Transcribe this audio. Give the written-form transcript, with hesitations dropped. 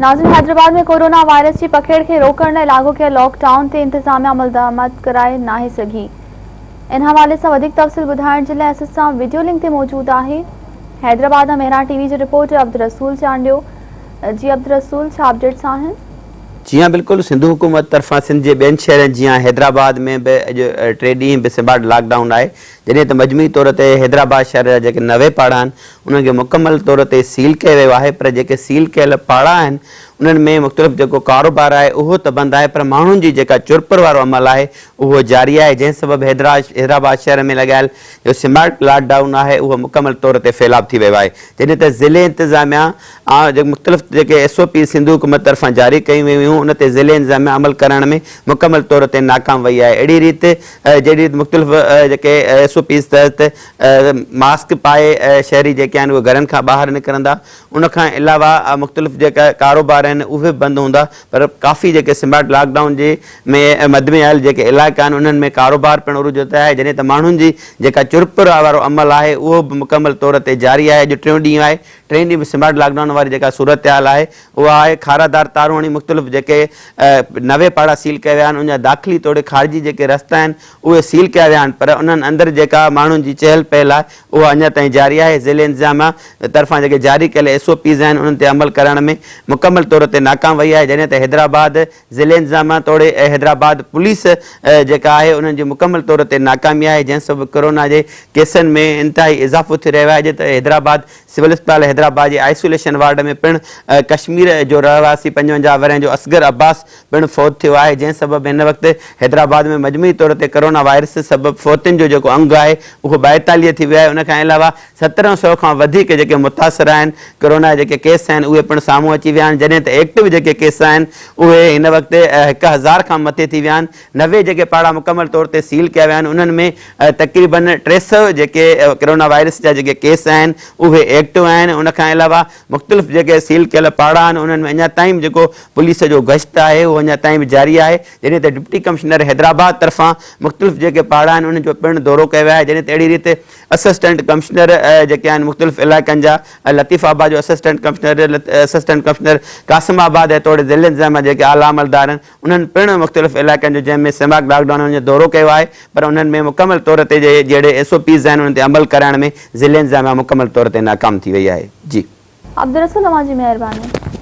नाज़िन हैदराबाद में corona virus की पखेड़ के रोकण लाइ लागू कयल लॉकडाउन ते इंतजामिया अमल दरामद कराए नाहे सघी। इन हवाले से अधिक तफ़सील ॿुधाइण जे लाइ असां वीडियो लिंक ते मौजूद आहे। हैदराबाद में मेहरा टीवी के रिपोर्टर अब्दुल रसूल चांडियो। जी अब्दुल रसूल, छा अपडेट्स आहिनि? जी हाँ, बिल्कुल। सिंधु हुकूमत तरफा सिंध के बेन शहर जी हैदराबाद में भी अॼु 3 ॾींहं बिस्मार्ट लॉकडाउन है, जैसे तो मजमूई तौर पर हैदराबाद शहर के 90 पाड़ा उन्हें मुकम्मल तौर पर सील किया वो है। पर जो सील कयल पाड़ा उन्हनि में मुख़्तलिफ़ जो कारोबार है वो तो बंद है, पर माण्हुनि जी जेका चुरपुर वारो अमल है वो जारी है, जैं सबब हैदराबाद शहर में लगायल जो स्मार्ट लॉकडाउन है वो मुकम्मल तौर पर फैलाव थी वो है। जैसे तो ज़िले इंतजामिया जो मुख़्तलिफ़ जो SOP सिंधु हुकूमत तरफा जारी कई हुई उन ते ज़िले इंतजामिया अमल करण में मुकम्मल तौर पर नाकाम वही है। अड़ी रीत जहिड़ी मुख़्तलिफ़ जो SOP तहत मास्क पाए शहरी जेके वो घरन का बाहर निकरंदा, उन खां अलावा मुख़्तलिफ़ जेका कारोबार उहे बंद होंदा। पर काफ़ी जो स्मार्ट लॉकडाउन जे में मद में आयल जो इलाक़ा उन्हनि में कारोबार पिण रुजत है, जैसे तो माण्हुनि जी जेका चुरपुर वारो अमल है वो मुकम्मल तौर पर जारी है। जो 3 ॾींहं है, 3 ॾींहं स्मार्ट लॉकडाउन वाली जेका सूरत हाल है वह है खारादार तारूं हणी मुख़्तलिफ़ जेके 90 पाड़ा सील किया विया आहिनि, उन दाख़िली तौर ख़ारिजी जेके रस्ता आहिनि उहे सील किया विया आहिनि, पर उन्हनि अंदरि जेका माण्हुनि जी चहल पहल है उहा अञा ताईं जारी है। ज़िले इंतजामिया तरफा जेके जारी कयल SOPs आहिनि उन्हनि ते अमल करण में मुकम्मल तौर पर नाकाम वही है। जैसे तो हैदराबाद ज़िले इंतजामिया तोड़े हैदराबाद पुलिस जेका है उन्हनि जी मुकम्मल तौर पर नाकामी है, जैं सब कोरोना के केसनि में इंतहाई इजाफो थी रहियो है। तो हैदराबाद सिविल अस्पताल हैदराबाद के आइसोलेशन वार्ड में पिण कश्मीर जो रहवासी 55 वरह जो असगर अब्बास पिण फौत थो है, जैं सबब इन वक्त हैदराबाद में मजमूई तौर पर कोरोना वायरस सबब फौतन जो अंग है वो 42 थी विया है। उन अलावा 1700 का वधिक जेके मुतासर आहिनि कोरोना के केस आहिनि उहे पिण साम्हूं अची विया आहिनि, जॾहिं त एक्टिव जेके केस आहिनि उहे हिन वक्त 1000 खां मथे थी विया आहिनि। 90 जेके पाड़ा मुकम्मल तौर ते सील किया विया आहिनि, उन्हनि में तक़रीबन 300 जेके कोरोना वायरस जा जेके केस आहिनि उहे एक्टिव आहिनि। उन खां अलावा मुख़्तलिफ़ जेके सील कयल पाड़ा आहिनि उन्हनि में अञा ताईं जेको पुलिस जो गश्त है वो अञा ताईं भी जारी है। जैसे तो डिप्टी कमिश्नर हैदराबाद तरफा मुख़्तलिफ़ जेके पाड़ा आहिनि उन्हनि जो पिण दौरो किया वियो आहे। जैसे तो अहिड़ी रीति असिस्टेंट कमिश्नर जेके आहिनि मुख़्तलिफ़ इलाइक़नि जा लतीफ़ाबाद जो असिस्टेंट कमिश्नर कासिमाबाद है तोड़े ज़िले इंतजामिया जेके आला अमलदार आहिनि उन्हनि पिण मुख़्तलिफ़ इलाइक़नि जो जंहिंमें स्मार्ट लॉकडाउन जो दौरो किया है, पर उन्हनि में मुकम्मल तौर ते जहिड़े SOPs आहिनि उन्हनि ते अमल कराइण में ज़िले इंतजामिया मुकम्मल तौर ते नाकाम थी वई है। जी अब्दुल रसूल, तव्हांजी महिरबानी।